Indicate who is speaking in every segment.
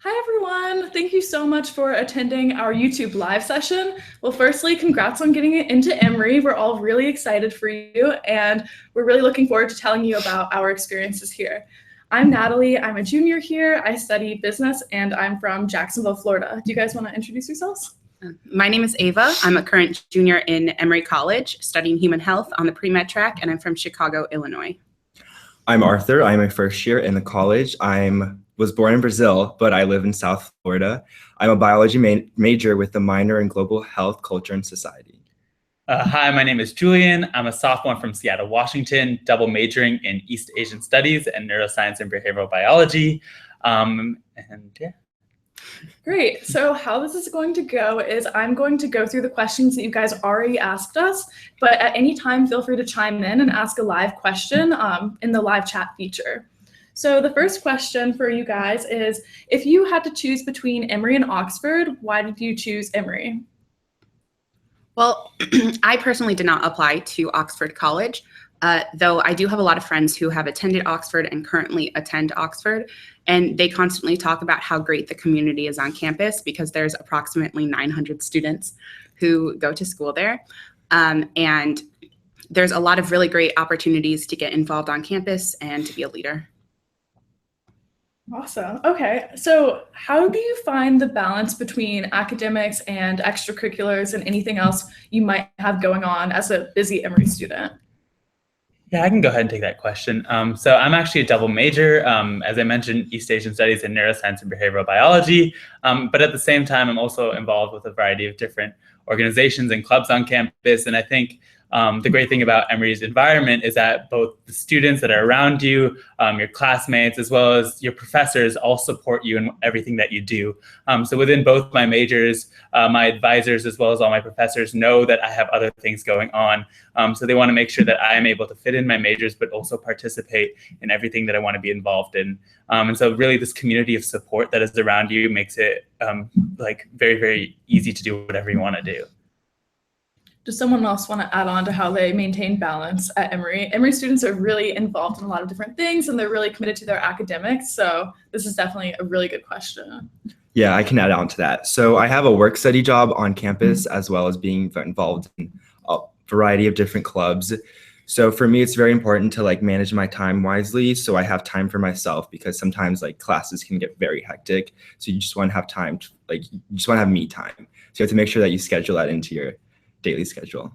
Speaker 1: Hi, everyone. Thank you so much for attending our YouTube live session. Well, firstly, congrats on getting into Emory. We're all really excited for you, and we're really looking forward to telling you about our experiences here. I'm Natalie. I'm a junior here. I study business, and I'm from Jacksonville, Florida. Do you guys want to introduce yourselves?
Speaker 2: My name is Ava. I'm a current junior in Emory College, studying human health on the pre-med track, and I'm from Chicago, Illinois.
Speaker 3: I'm Arthur. I'm a first year in the college. Was born in Brazil, but I live in South Florida. I'm a biology major with a minor in global health, culture, and society.
Speaker 4: Hi, my name is Julian. I'm a sophomore from Seattle, Washington, double majoring in East Asian Studies and Neuroscience and Behavioral Biology.
Speaker 1: Great. So how this is going to go is I'm going to go through the questions that you guys already asked us, but at any time, feel free to chime in and ask a live question in the live chat feature. So the first question for you guys is, if you had to choose between Emory and Oxford, why did you choose Emory?
Speaker 2: Well, I personally did not apply to Oxford College, though I do have a lot of friends who have attended Oxford and currently attend Oxford, and they constantly talk about how great the community is on campus because there's approximately 900 students who go to school there. And there's a lot of really great opportunities to get involved on campus and to be a leader.
Speaker 1: Awesome. Okay. So how do you find the balance between academics and extracurriculars and anything else you might have going on as a busy Emory student?
Speaker 4: Yeah, I can go ahead and take that question. So I'm actually a double major, as I mentioned, East Asian Studies and Neuroscience and Behavioral Biology. But at the same time, I'm also involved with a variety of different organizations and clubs on campus. And I think the great thing about Emory's environment is that both the students that are around you, your classmates, as well as your professors all support you in everything that you do. So within both my majors, my advisors, as well as all my professors know that I have other things going on. So they want to make sure that I am able to fit in my majors, but also participate in everything that I want to be involved in. And so really this community of support that is around you makes it like very, very easy to do whatever you want to do.
Speaker 1: Does someone else want to add on to how they maintain balance at Emory? Emory students are really involved in a lot of different things and they're really committed to their academics. So this is definitely a really good question.
Speaker 3: Yeah, I can add on to that. So I have a work study job on campus as well as being involved in a variety of different clubs. So for me, it's very important to manage my time wisely so I have time for myself because sometimes classes can get very hectic. So you just want to have time to you just want to have me time. So you have to make sure that you schedule that into your daily schedule.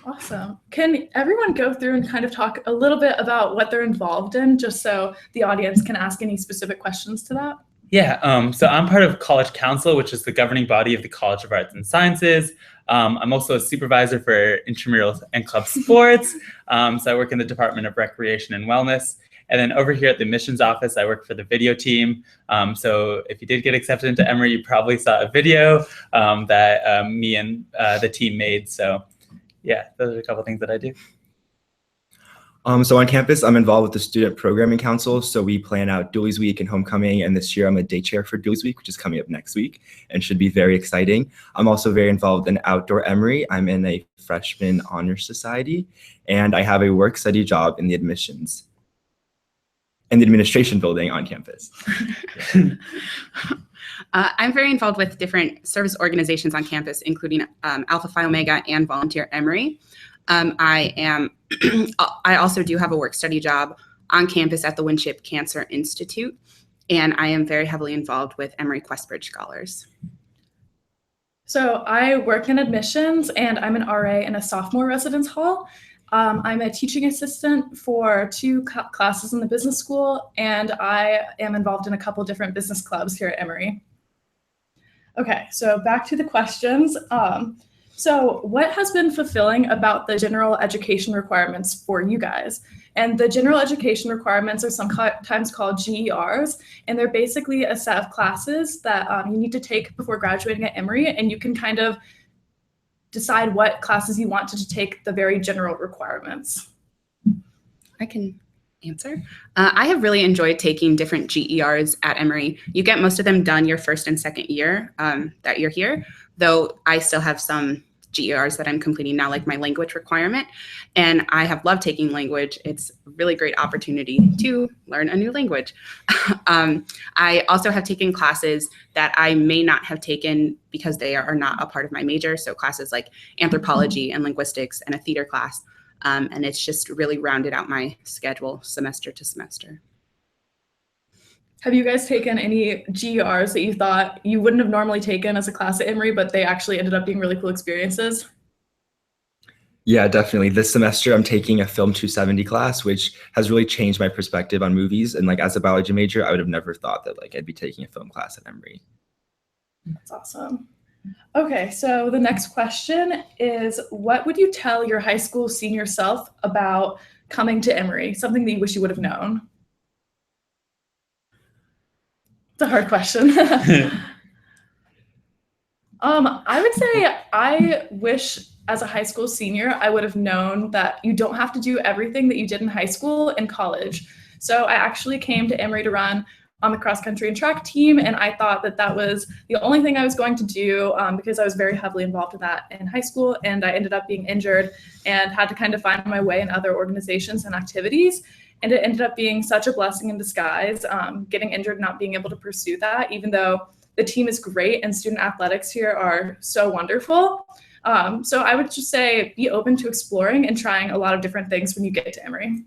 Speaker 1: Awesome. Can everyone go through and kind of talk a little bit about what they're involved in, just so the audience can ask any specific questions to that?
Speaker 4: Yeah, so I'm part of College Council, which is the governing body of the College of Arts and Sciences. I'm also a supervisor for intramural and club sports. So I work in the Department of Recreation and Wellness. And then over here at the admissions office, I work for the video team. So if you did get accepted into Emory, you probably saw a video that me and the team made. So yeah, those are a couple of things that I do.
Speaker 3: So on campus, I'm involved with the Student Programming Council. So we plan out Dooley's Week and Homecoming. And this year I'm a day chair for Dooley's Week, which is coming up next week and should be very exciting. I'm also very involved in Outdoor Emory. I'm in a freshman honor society and I have a work study job in the admissions in the administration building on campus.
Speaker 2: I'm very involved with different service organizations on campus, including Alpha Phi Omega and Volunteer Emory. I also do have a work study job on campus at the Winship Cancer Institute, and I am very heavily involved with Emory Questbridge Scholars.
Speaker 1: So I work in admissions and I'm an RA in a sophomore residence hall. I'm a teaching assistant for 2 classes in the business school, and I am involved in a couple different business clubs here at Emory. Okay, so back to the questions. So what has been fulfilling about the general education requirements for you guys? And the general education requirements are sometimes called GERs, and they're basically a set of classes that you need to take before graduating at Emory, and you can kind of decide what classes you want to take the very general requirements.
Speaker 2: I can answer. I have really enjoyed taking different GERs at Emory. You get most of them done your first and second year that you're here, though I still have some GERs that I'm completing now, like my language requirement. And I have loved taking language. It's a really great opportunity to learn a new language. I also have taken classes that I may not have taken because they are not a part of my major. So classes like anthropology and linguistics and a theater class. And it's just really rounded out my schedule semester to semester.
Speaker 1: Have you guys taken any GERs that you thought you wouldn't have normally taken as a class at Emory, but they actually ended up being really cool experiences?
Speaker 3: Yeah, definitely. This semester, I'm taking a Film 270 class, which has really changed my perspective on movies. And like as a biology major, I would have never thought that like I'd be taking a film class at Emory.
Speaker 1: That's awesome. Okay, so the next question is, what would you tell your high school senior self about coming to Emory? Something that you wish you would have known? It's a hard question. I would say I wish as a high school senior, I would have known that you don't have to do everything that you did in high school in college. So I actually came to Emory to run on the cross country and track team, and I thought that that was the only thing I was going to do because I was very heavily involved in that in high school, and I ended up being injured and had to kind of find my way in other organizations and activities. And it ended up being such a blessing in disguise, getting injured, not being able to pursue that, even though the team is great and student athletics here are so wonderful. So I would just say be open to exploring and trying a lot of different things when you get to Emory. Do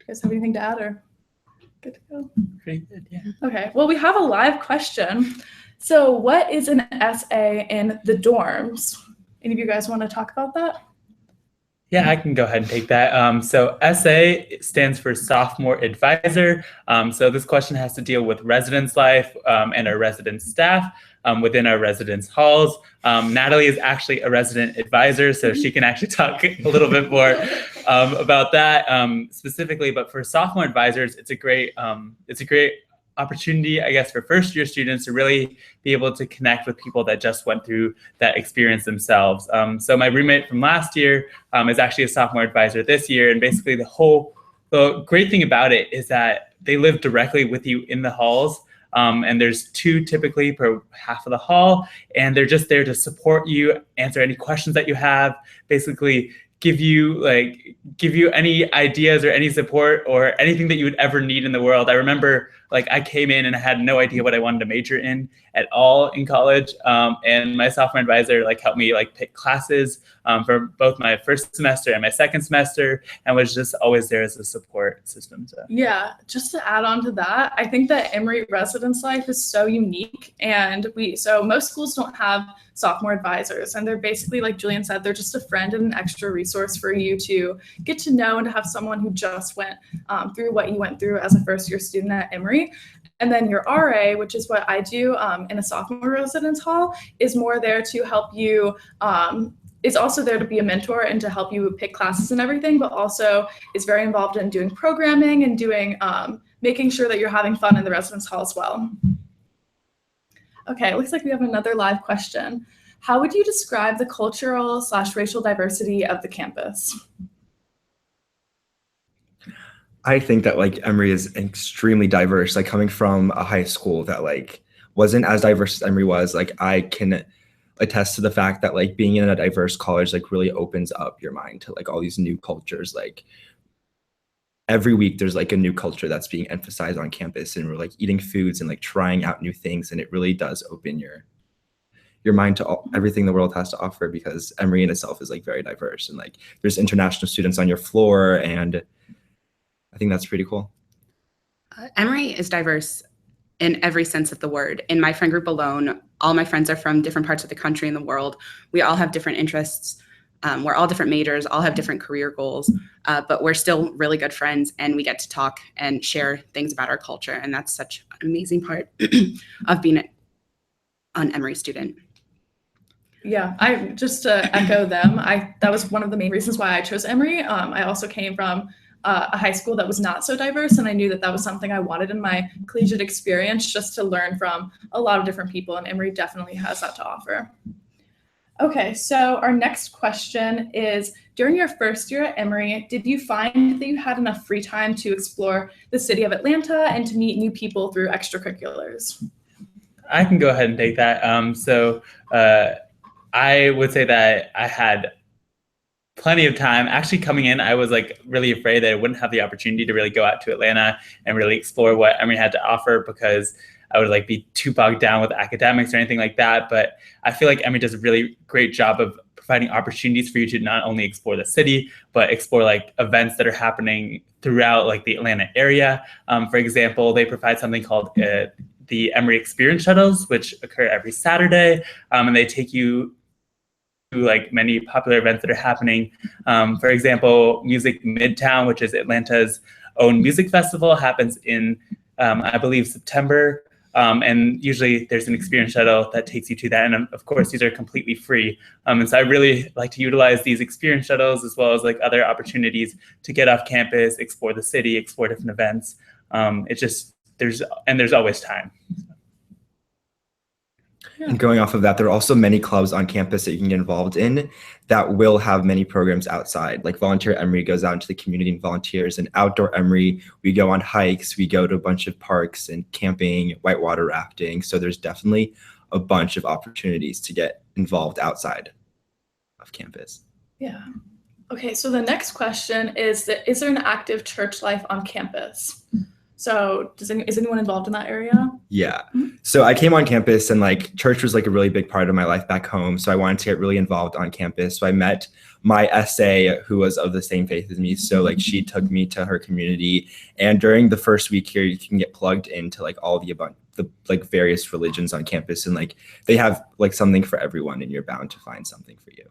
Speaker 1: you guys have anything to add or good to go?
Speaker 4: Pretty good, yeah.
Speaker 1: Okay, well, we have a live question. So what is an SA in the dorms? Any of you guys want to talk about that?
Speaker 4: Yeah, I can go ahead and take that. So SA stands for Sophomore Advisor. So this question has to deal with residence life and our residence staff within our residence halls. Natalie is actually a resident advisor, so she can actually talk a little bit more about that specifically. But for sophomore advisors, it's a great opportunity, I guess, for first year students to really be able to connect with people that just went through that experience themselves. So my roommate from last year is actually a sophomore advisor this year. And basically the great thing about it is that they live directly with you in the halls. And there's 2 typically per half of the hall, and they're just there to support you, answer any questions that you have, basically give you any ideas or any support or anything that you would ever need in the world. I remember I came in and I had no idea what I wanted to major in at all in college. And my sophomore advisor helped me pick classes for both my first semester and my second semester, and was just always there as a support system. So.
Speaker 1: Yeah, just to add on to that, I think that Emory residence life is so unique, and so most schools don't have sophomore advisors, and they're basically, like Julian said, they're just a friend and an extra resource for you to get to know and to have someone who just went through what you went through as a first year student at Emory. And then your RA, which is what I do in a sophomore residence hall, is more there to help you, is also there to be a mentor and to help you pick classes and everything, but also is very involved in doing programming and doing, making sure that you're having fun in the residence hall as well. Okay, it looks like we have another live question. How would you describe the cultural/racial diversity of the campus?
Speaker 3: I think that Emory is extremely diverse. Coming from a high school that wasn't as diverse as Emory was, I can attest to the fact that being in a diverse college really opens up your mind to all these new cultures. Every week there's a new culture that's being emphasized on campus, and we're eating foods and trying out new things, and it really does open your mind to everything the world has to offer, because Emory in itself is very diverse, and there's international students on your floor, and I think that's pretty cool.
Speaker 2: Emory is diverse in every sense of the word. In my friend group alone, all my friends are from different parts of the country and the world. We all have different interests. We're all different majors, all have different career goals, but we're still really good friends, and we get to talk and share things about our culture. And that's such an amazing part of being an Emory student.
Speaker 1: Yeah, I just to echo them, that was one of the main reasons why I chose Emory. I also came from a high school that was not so diverse, and I knew that that was something I wanted in my collegiate experience, just to learn from a lot of different people, and Emory definitely has that to offer. Okay, so our next question is, during your first year at Emory, did you find that you had enough free time to explore the city of Atlanta and to meet new people through extracurriculars?
Speaker 4: I can go ahead and take that. I would say that I had plenty of time. Actually, coming in, I was like really afraid that I wouldn't have the opportunity to really go out to Atlanta and really explore what Emory had to offer, because I would like be too bogged down with academics or anything like that. But I feel like Emory does a really great job of providing opportunities for you to not only explore the city, but explore like events that are happening throughout like the Atlanta area. For example, they provide something called the Emory Experience Shuttles, which occur every Saturday, and they take you to like many popular events that are happening. For example, Music Midtown, which is Atlanta's own music festival, happens in, I believe, September. And usually there's an experience shuttle that takes you to that. And of course, these are completely free. And so I really like to utilize these experience shuttles as well as like other opportunities to get off campus, explore the city, explore different events. It's just, there's always time.
Speaker 3: And going off of that, there are also many clubs on campus that you can get involved in that will have many programs outside. Like Volunteer Emory goes out into the community and volunteers, and Outdoor Emory, we go on hikes, we go to a bunch of parks and camping, whitewater rafting. So there's definitely a bunch of opportunities to get involved outside of campus.
Speaker 1: Yeah. Okay, so the next question is there an active church life on campus? So is anyone involved in that area?
Speaker 3: Yeah. So I came on campus, and like church was like a really big part of my life back home. So I wanted to get really involved on campus. So I met my SA who was of the same faith as me. So like she took me to her community. And during the first week here, you can get plugged into like all the like various religions on campus. And like they have like something for everyone, and you're bound to find something for you.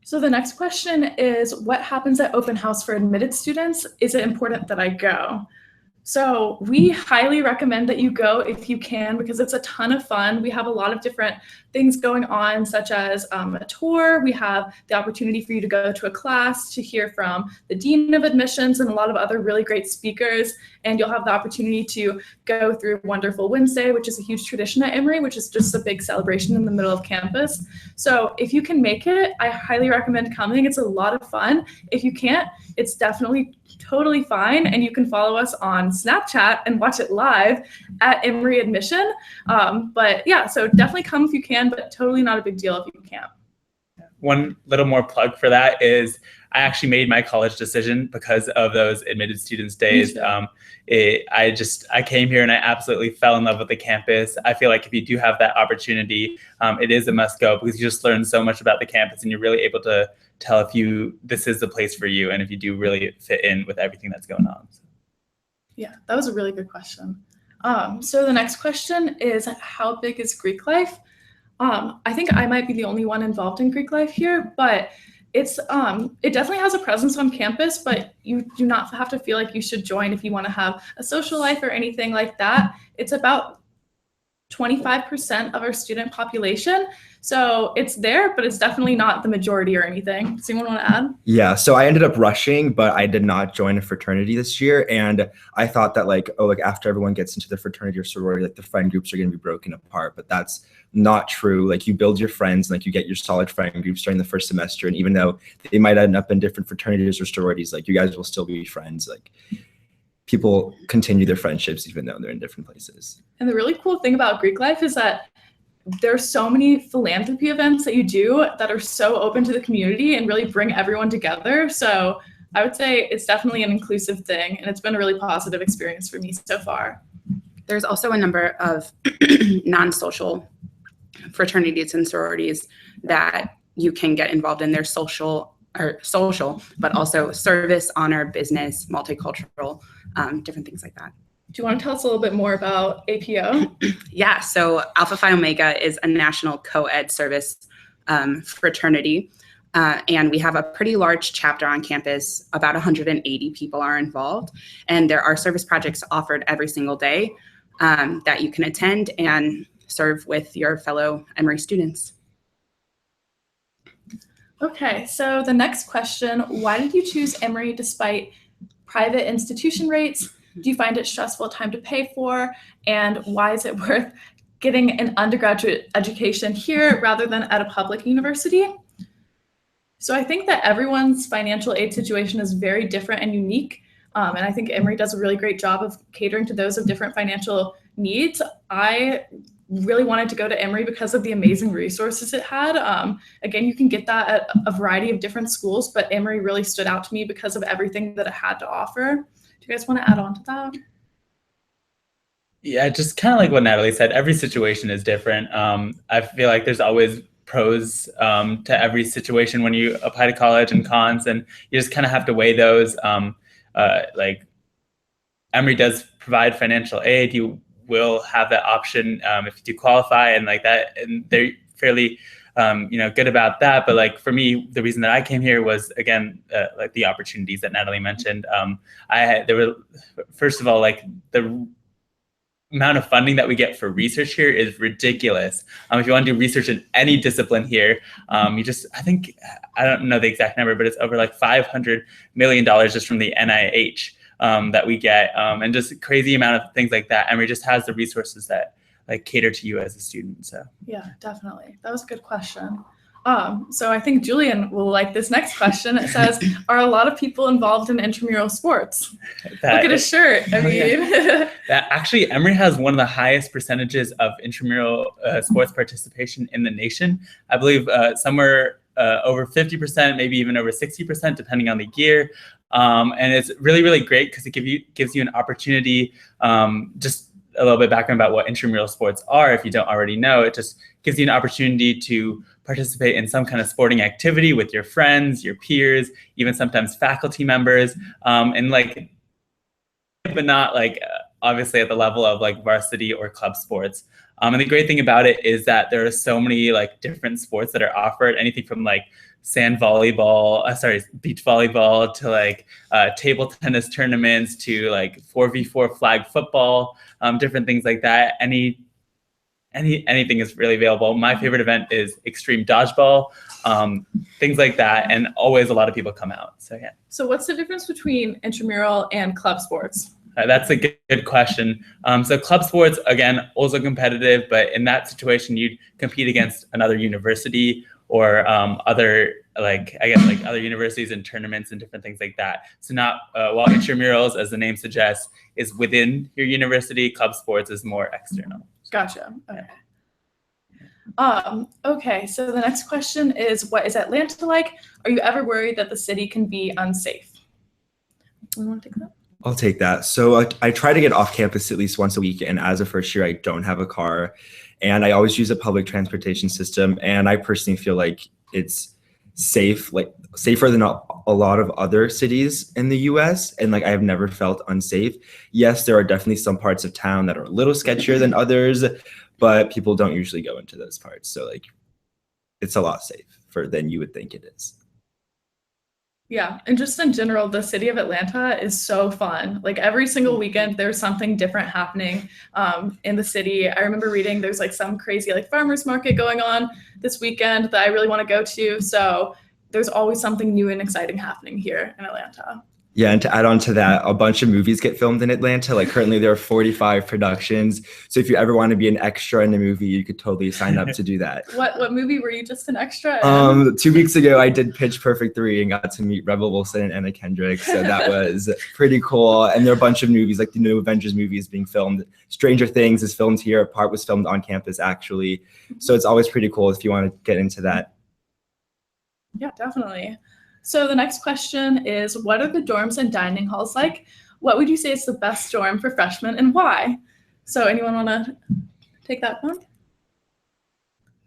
Speaker 1: So the next question is, what happens at open house for admitted students? Is it important that I go? So we highly recommend that you go if you can, because it's a ton of fun. We have a lot of different things going on, such as a tour. We have the opportunity for you to go to a class to hear from the dean of admissions and a lot of other really great speakers. And you'll have the opportunity to go through Wonderful Wednesday, which is a huge tradition at Emory, which is just a big celebration in the middle of campus. So if you can make it, I highly recommend coming. It's a lot of fun. If you can't, it's definitely totally fine. And you can follow us on Snapchat and watch it live at Emory Admission. But yeah, so definitely come if you can, but totally not a big deal if you can't.
Speaker 4: One little more plug for that is I actually made my college decision because of those admitted students days. I came here and I absolutely fell in love with the campus. I feel like if you do have that opportunity, it is a must go, because you just learn so much about the campus and you're really able to tell if this is the place for you, and if you do really fit in with everything that's going on.
Speaker 1: Yeah, that was a really good question. So the next question is, how big is Greek life? I think I might be the only one involved in Greek life here, but it definitely has a presence on campus, but you do not have to feel like you should join if you want to have a social life or anything like that. It's about 25% of our student population. So it's there, but it's definitely not the majority or anything. Does anyone want to add?
Speaker 3: Yeah, so I ended up rushing, but I did not join a fraternity this year. And I thought that like after everyone gets into the fraternity or sorority, like the friend groups are going to be broken apart, but that's not true. Like you build your friends, and like you get your solid friend groups during the first semester. And even though they might end up in different fraternities or sororities, like you guys will still be friends. Like people continue their friendships even though they're in different places.
Speaker 1: And the really cool thing about Greek life is that there's so many philanthropy events that you do that are so open to the community and really bring everyone together. So I would say it's definitely an inclusive thing, and it's been a really positive experience for me so far.
Speaker 2: There's also a number of non-social fraternities and sororities that you can get involved in. Their social, but also service, honor, business, multicultural, different things like that.
Speaker 1: Do you want to tell us a little bit more about APO?
Speaker 2: Yeah, so Alpha Phi Omega is a national co-ed service fraternity. And we have a pretty large chapter on campus. About 180 people are involved. And there are service projects offered every single day that you can attend and serve with your fellow Emory students.
Speaker 1: Okay, so the next question, why did you choose Emory despite private institution rates? Do you find it stressful time to pay for? And why is it worth getting an undergraduate education here rather than at a public university? So I think that everyone's financial aid situation is very different and unique. And I think Emory does a really great job of catering to those of different financial needs. I really wanted to go to Emory because of the amazing resources it had. Again, you can get that at a variety of different schools, but Emory really stood out to me because of everything that it had to offer. Do you guys want to add on to that?
Speaker 4: Yeah, just kind of like what Natalie said, every situation is different. I feel like there's always pros to every situation when you apply to college and cons, and you just kind of have to weigh those. Like Emory does provide financial aid. You will have that option if you do qualify, and like that, and they're fairly good about that. But like for me, the reason that I came here was again like the opportunities that Natalie mentioned. There were, first of all, like the amount of funding that we get for research here is ridiculous. If you want to do research in any discipline here, I think, I don't know the exact number, but it's over like $500 million just from the NIH that we get, and just crazy amount of things like that. Emory just has the resources that like cater to you as a student. So
Speaker 1: yeah, definitely. That was a good question. So I think Julian will like this next question. It says, are a lot of people involved in intramural sports? Look at his shirt. I mean,
Speaker 4: actually, Emory has one of the highest percentages of intramural sports participation in the nation. I believe somewhere over 50%, maybe even over 60%, depending on the year. And it's really, really great because it gives you an opportunity. Just a little bit background about what intramural sports are, if you don't already know. It just gives you an opportunity to participate in some kind of sporting activity with your friends, your peers, even sometimes faculty members, and like, but not like obviously at the level of like varsity or club sports. And the great thing about it is that there are so many like different sports that are offered, anything from like beach volleyball to like table tennis tournaments to like 4v4 flag football, different things like that. Anything is really available. My favorite event is extreme dodgeball, things like that, and always a lot of people come out. So yeah.
Speaker 1: So what's the difference between intramural and club sports?
Speaker 4: That's a good question. So club sports, again, also competitive, but in that situation, you'd compete against another university or other universities and tournaments and different things like that. So not while intramurals, as the name suggests, is within your university, club sports is more external.
Speaker 1: Gotcha. Okay. Okay, so the next question is, what is Atlanta like? Are you ever worried that the city can be unsafe? You want to take that?
Speaker 3: I'll take that. So I try to get off campus at least once a week, and as a first year, I don't have a car, and I always use a public transportation system, and I personally feel like it's safe, like safer than a lot of other cities in the US, and like I have never felt unsafe. Yes, there are definitely some parts of town that are a little sketchier than others, but people don't usually go into those parts. So like it's a lot safer than you would think it is.
Speaker 1: Yeah, and just in general, the city of Atlanta is so fun. Like every single weekend, there's something different happening in the city. I remember reading there's like some crazy like farmers market going on this weekend that I really want to go to. So there's always something new and exciting happening here in Atlanta.
Speaker 3: Yeah, and to add on to that, a bunch of movies get filmed in Atlanta. Like currently there are 45 productions. So if you ever want to be an extra in a movie, you could totally sign up to do that.
Speaker 1: What movie were you just an extra in?
Speaker 3: 2 weeks ago, I did Pitch Perfect 3 and got to meet Rebel Wilson and Anna Kendrick. So that was pretty cool. And there are a bunch of movies, like the new Avengers movie is being filmed. Stranger Things is filmed here. Part was filmed on campus, actually. So it's always pretty cool if you want to get into that.
Speaker 1: Yeah, definitely. So the next question is, what are the dorms and dining halls like? What would you say is the best dorm for freshmen and why? So anyone want to take that one?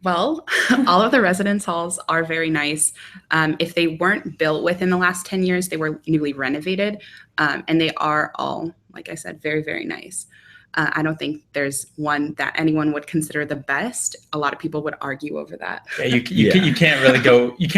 Speaker 2: Well, all of the residence halls are very nice. If they weren't built within the last 10 years, they were newly renovated. And they are all, like I said, very, very nice. I don't think there's one that anyone would consider the best. A lot of people would argue over that.
Speaker 4: Yeah, you can't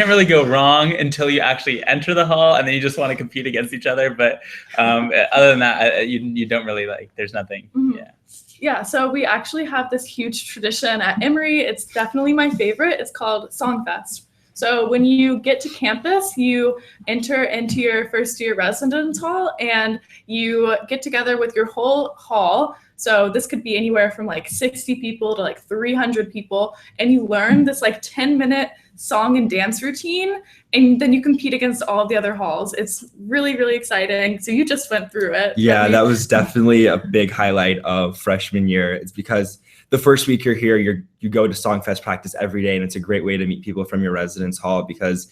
Speaker 4: really go wrong until you actually enter the hall, and then you just want to compete against each other. But other than that, you don't really like. There's nothing.
Speaker 1: Mm-hmm.
Speaker 4: Yeah.
Speaker 1: Yeah, so we actually have this huge tradition at Emory. It's definitely my favorite. It's called Songfest. So when you get to campus, you enter into your first year residence hall and you get together with your whole hall. So this could be anywhere from like 60 people to like 300 people. And you learn this like 10-minute song and dance routine, and then you compete against all of the other halls. It's really, really exciting. So you just went through it.
Speaker 3: Yeah, that was definitely a big highlight of freshman year. It's because the first week you're here, you go to Songfest practice every day, and it's a great way to meet people from your residence hall because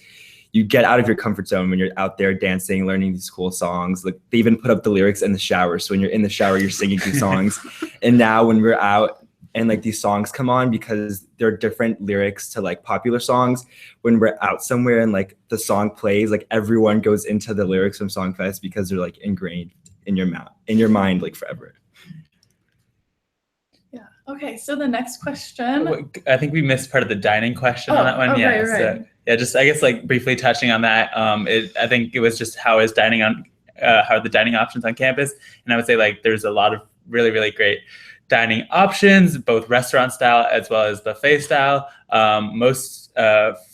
Speaker 3: you get out of your comfort zone when you're out there dancing, learning these cool songs. Like they even put up the lyrics in the shower. So when you're in the shower, you're singing these songs. And now when we're out and like these songs come on, because there are different lyrics to like popular songs, when we're out somewhere and like the song plays, like everyone goes into the lyrics from Songfest because they're like ingrained in your mind like forever.
Speaker 1: Yeah. Okay. So the next question.
Speaker 4: I think we missed part of the dining question on that one. Yeah.
Speaker 1: Right.
Speaker 4: So, yeah. Just I guess like briefly touching on that. I think it was just how are the dining options on campus, and I would say like there's a lot of really, really great dining options, both restaurant style as well as buffet style. Most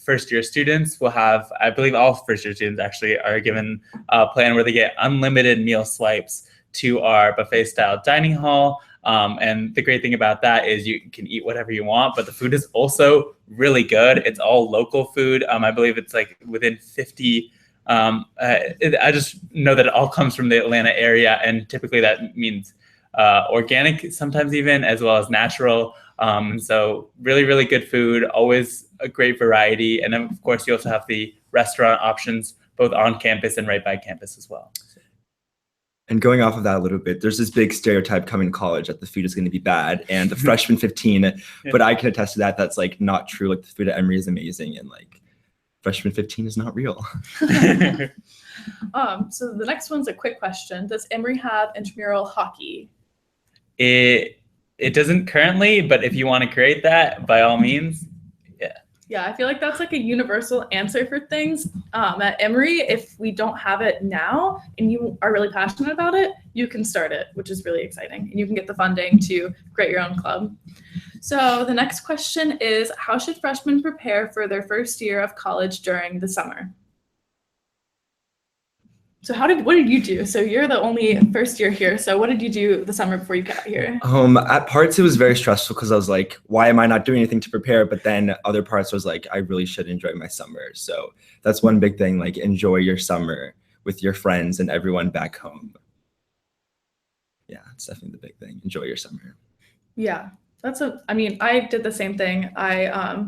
Speaker 4: first year students will have, I believe all first year students actually are given a plan where they get unlimited meal swipes to our buffet style dining hall. And the great thing about that is you can eat whatever you want, but the food is also really good. It's all local food. I believe it's like within 50. I just know that it all comes from the Atlanta area, and typically that means organic, sometimes even, as well as natural. So really, really good food, always a great variety. And then, of course, you also have the restaurant options, both on campus and right by campus as well.
Speaker 3: And going off of that a little bit, there's this big stereotype coming to college that the food is going to be bad and the freshman 15, but I can attest to that. That's like not true. Like the food at Emory is amazing and like freshman 15 is not real.
Speaker 1: So the next one's a quick question. Does Emory have intramural hockey?
Speaker 4: It doesn't currently, but if you want to create that, by all means, yeah.
Speaker 1: Yeah, I feel like that's like a universal answer for things. At Emory, if we don't have it now and you are really passionate about it, you can start it, which is really exciting. And you can get the funding to create your own club. So the next question is, how should freshmen prepare for their first year of college during the summer? So what did you do? So you're the only first year here. So what did you do the summer before you got here?
Speaker 3: At parts, it was very stressful because I was like, why am I not doing anything to prepare? But then other parts was like, I really should enjoy my summer. So that's one big thing, like enjoy your summer with your friends and everyone back home. Yeah, it's definitely the big thing. Enjoy your summer.
Speaker 1: Yeah, I did the same thing. I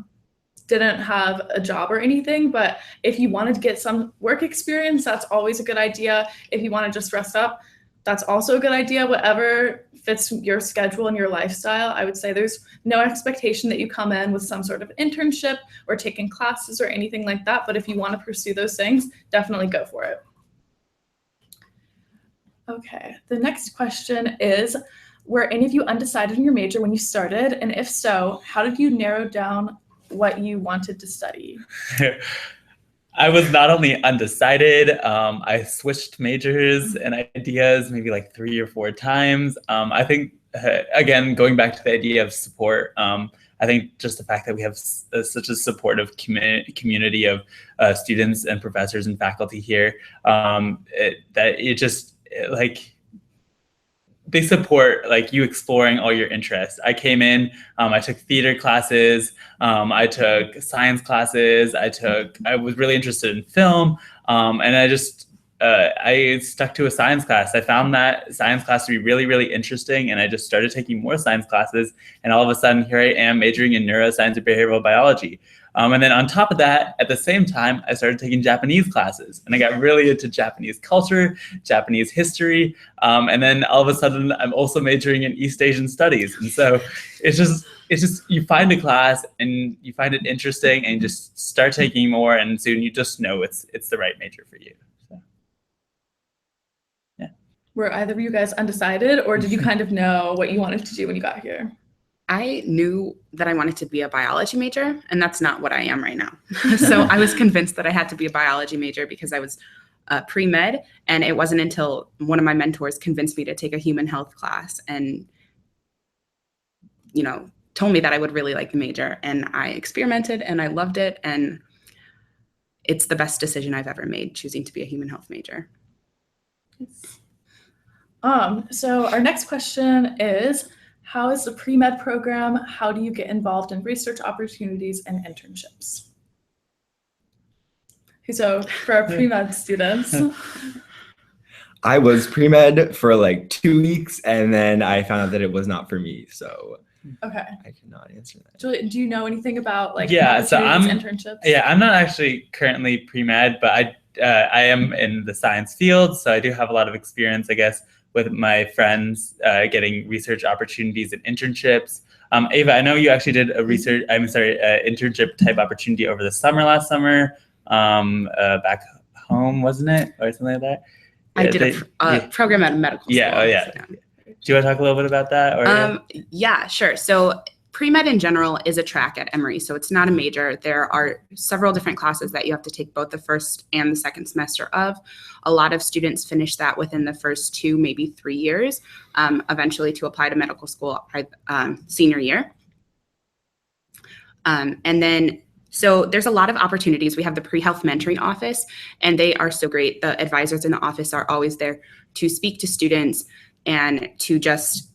Speaker 1: didn't have a job or anything, but if you wanted to get some work experience, that's always a good idea. If you want to just rest up, that's also a good idea. Whatever fits your schedule and your lifestyle, I would say there's no expectation that you come in with some sort of internship or taking classes or anything like that. But if you want to pursue those things, definitely go for it. Okay, the next question is, were any of you undecided in your major when you started? And if so, how did you narrow down what you wanted to study?
Speaker 4: I was not only undecided, I switched majors and ideas maybe like 3 or 4 times. I think, again, going back to the idea of support, I think just the fact that we have such a supportive community of students and professors and faculty here, they support like you exploring all your interests. I came in, I took theater classes, I took science classes, I was really interested in film, and I stuck to a science class. I found that science class to be really, really interesting, and I just started taking more science classes, and all of a sudden here I am majoring in neuroscience and behavioral biology. And then on top of that, at the same time, I started taking Japanese classes, and I got really into Japanese culture, Japanese history, and then all of a sudden, I'm also majoring in East Asian studies. And so it's just you find a class and you find it interesting, and you just start taking more, and soon you just know it's the right major for you. So, yeah.
Speaker 1: Were either of you guys undecided, or did you kind of know what you wanted to do when you got here?
Speaker 2: I knew that I wanted to be a biology major, and that's not what I am right now. So I was convinced that I had to be a biology major because I was pre-med, and it wasn't until one of my mentors convinced me to take a human health class and, told me that I would really like the major. And I experimented and I loved it, and it's the best decision I've ever made, choosing to be a human health major.
Speaker 1: So our next question is, how is the pre-med program? How do you get involved in research opportunities and internships? So for our pre-med students.
Speaker 3: I was pre-med for like 2 weeks, and then I found out that it was not for me. So
Speaker 1: Okay.
Speaker 3: I cannot answer that.
Speaker 1: Julie, do you know anything about like
Speaker 4: Yeah, so
Speaker 1: opportunities, internships?
Speaker 4: Yeah, I'm not actually currently pre-med, but I am in the science field, so I do have a lot of experience, I guess, with my friends getting research opportunities and internships. Ava, I know you actually did a internship type opportunity over the summer last summer, back home, wasn't it, or something like that?
Speaker 2: I did a program at a medical school.
Speaker 4: Yeah, oh yeah. Do you want to talk a little bit about that? Or
Speaker 2: yeah, sure. So pre-med in general is a track at Emory, so it's not a major. There are several different classes that you have to take both the first and the second semester of. A lot of students finish that within the first 2, maybe 3 years, eventually to apply to medical school senior year. And then, so there's a lot of opportunities. We have the pre-health mentoring office, and they are so great. The advisors in the office are always there to speak to students and to just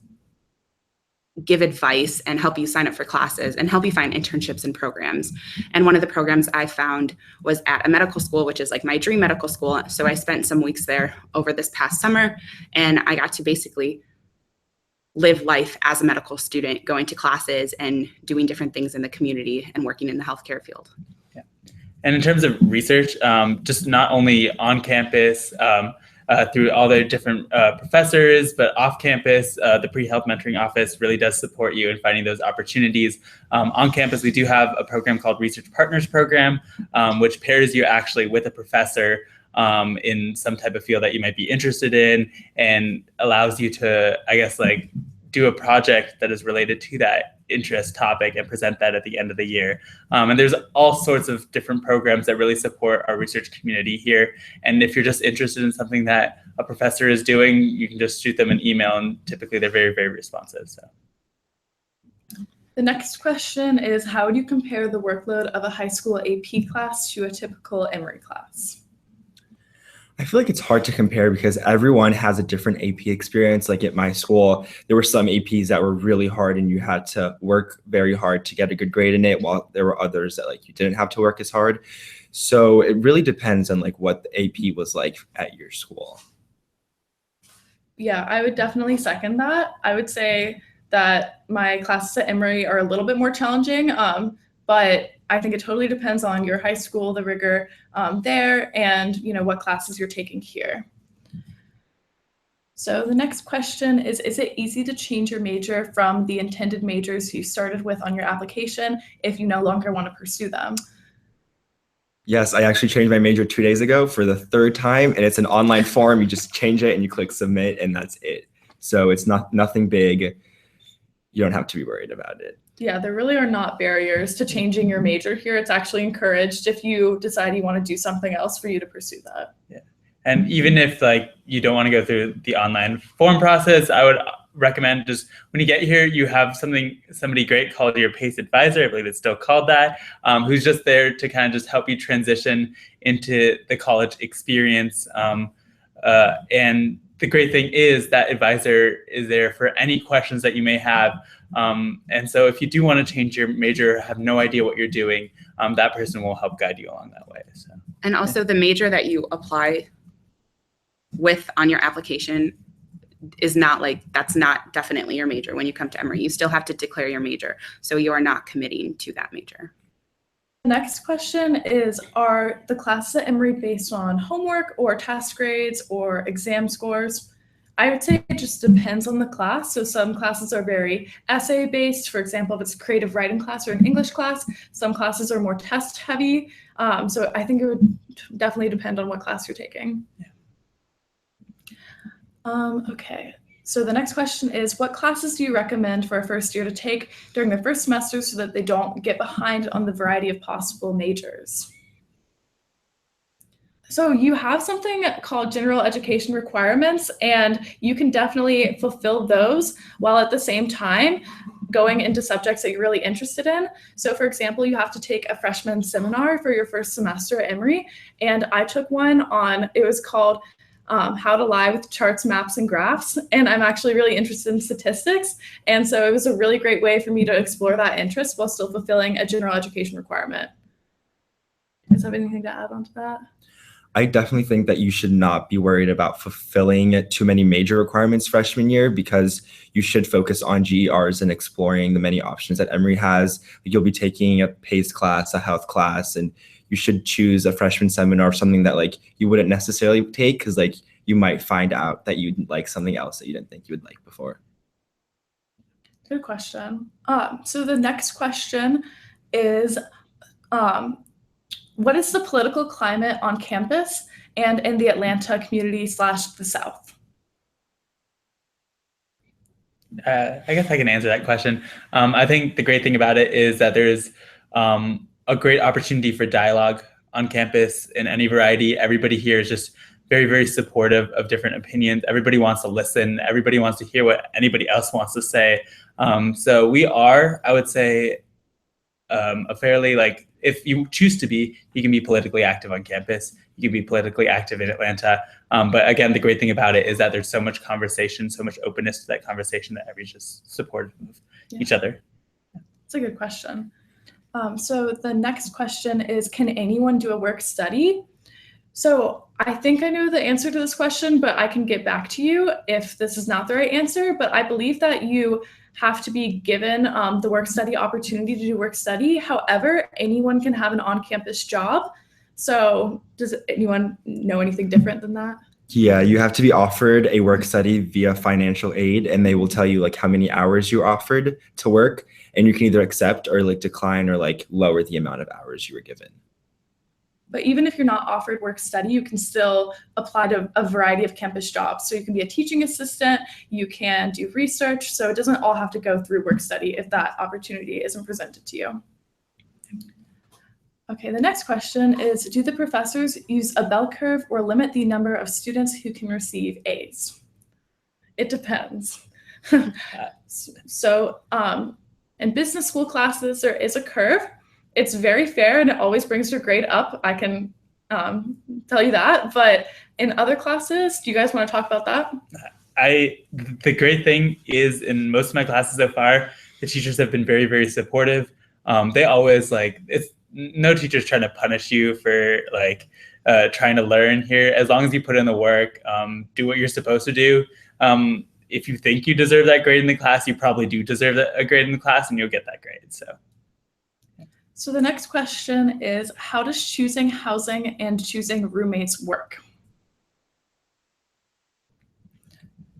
Speaker 2: give advice and help you sign up for classes and help you find internships and programs. And one of the programs I found was at a medical school, which is like my dream medical school. So I spent some weeks there over this past summer, and I got to basically live life as a medical student, going to classes and doing different things in the community and working in the healthcare field.
Speaker 4: Yeah. And in terms of research, just not only on campus, through all the different professors, but off campus, the pre-health mentoring office really does support you in finding those opportunities. On campus, we do have a program called Research Partners Program, which pairs you actually with a professor in some type of field that you might be interested in, and allows you to, I guess, like do a project that is related to that interest topic and present that at the end of the year. And there's all sorts of different programs that really support our research community here. And if you're just interested in something that a professor is doing, you can just shoot them an email, and typically they're very, very responsive. So.
Speaker 1: The next question is, how would you compare the workload of a high school AP class to a typical Emory class?
Speaker 3: I feel like it's hard to compare because everyone has a different AP experience. Like at my school, there were some APs that were really hard and you had to work very hard to get a good grade in it, while there were others that like you didn't have to work as hard. So it really depends on like what the AP was like at your school.
Speaker 1: Yeah, I would definitely second that. I would say that my classes at Emory are a little bit more challenging, but I think it totally depends on your high school, the rigor there, and what classes you're taking here. So the next question is it easy to change your major from the intended majors you started with on your application if you no longer want to pursue them?
Speaker 3: Yes, I actually changed my major 2 days ago for the 3rd time, and it's an online form. You just change it and you click submit, and that's it. So it's nothing big. You don't have to be worried about it.
Speaker 1: Yeah, there really are not barriers to changing your major here. It's actually encouraged if you decide you want to do something else for you to pursue that.
Speaker 4: Yeah. And even if like you don't want to go through the online form process, I would recommend just when you get here, you have somebody great called your PACE advisor, I believe it's still called that, who's just there to kind of just help you transition into the college experience. And the great thing is that advisor is there for any questions that you may have. And so if you do want to change your major, have no idea what you're doing, that person will help guide you along that way. So.
Speaker 2: And also the major that you apply with on your application is not like, that's not definitely your major when you come to Emory. You still have to declare your major. So you are not committing to that major.
Speaker 1: The next question is, are the classes at Emory based on homework or task grades or exam scores? I would say it just depends on the class. So some classes are very essay based. For example, if it's a creative writing class or an English class, some classes are more test heavy. So I think it would definitely depend on what class you're taking.
Speaker 4: Yeah.
Speaker 1: Okay. So the next question is, what classes do you recommend for a first year to take during the first semester so that they don't get behind on the variety of possible majors? So you have something called general education requirements, and you can definitely fulfill those while at the same time going into subjects that you're really interested in. So for example, you have to take a freshman seminar for your first semester at Emory, and I took one on, it was called How to Lie with Charts, Maps, and Graphs, and I'm actually really interested in statistics, and so it was a really great way for me to explore that interest while still fulfilling a general education requirement. You guys have anything to add on to that?
Speaker 3: I definitely think that you should not be worried about fulfilling too many major requirements freshman year, because you should focus on GERs and exploring the many options that Emory has. You'll be taking a PACE class, a health class, and you should choose a freshman seminar, something that like you wouldn't necessarily take, because like you might find out that you'd like something else that you didn't think you would like before.
Speaker 1: Good question. So the next question is, what is the political climate on campus and in the Atlanta community / the South?
Speaker 4: I guess I can answer that question. I think the great thing about it is that there's a great opportunity for dialogue on campus in any variety. Everybody here is just very, very supportive of different opinions. Everybody wants to listen. Everybody wants to hear what anybody else wants to say. So we are, I would say, a fairly, like, if you choose to be, you can be politically active on campus. You can be politically active in Atlanta. But again, the great thing about it is that there's so much conversation, so much openness to that conversation, that everybody's just supportive of each other.
Speaker 1: That's a good question. So the next question is, can anyone do a work study? So I think I know the answer to this question, but I can get back to you if this is not the right answer. But I believe that you have to be given the work study opportunity to do work study. However, anyone can have an on-campus job. So does anyone know anything different than that?
Speaker 3: Yeah, you have to be offered a work study via financial aid, and they will tell you like how many hours you're offered to work, and you can either accept or like decline or like lower the amount of hours you were given.
Speaker 1: But even if you're not offered work study, you can still apply to a variety of campus jobs. So you can be a teaching assistant, you can do research. So it doesn't all have to go through work study if that opportunity isn't presented to you. Okay, the next question is, do the professors use a bell curve or limit the number of students who can receive A's? It depends. So in business school classes, there is a curve. It's very fair and it always brings your grade up. I can tell you that. But in other classes, do you guys want to talk about that?
Speaker 4: The great thing is, in most of my classes so far, the teachers have been very, very supportive. They always no teacher's trying to punish you for trying to learn here. As long as you put in the work, do what you're supposed to do. If you think you deserve that grade in the class, you probably do deserve a grade in the class, and you'll get that grade.
Speaker 1: So the next question is, how does choosing housing and choosing roommates work?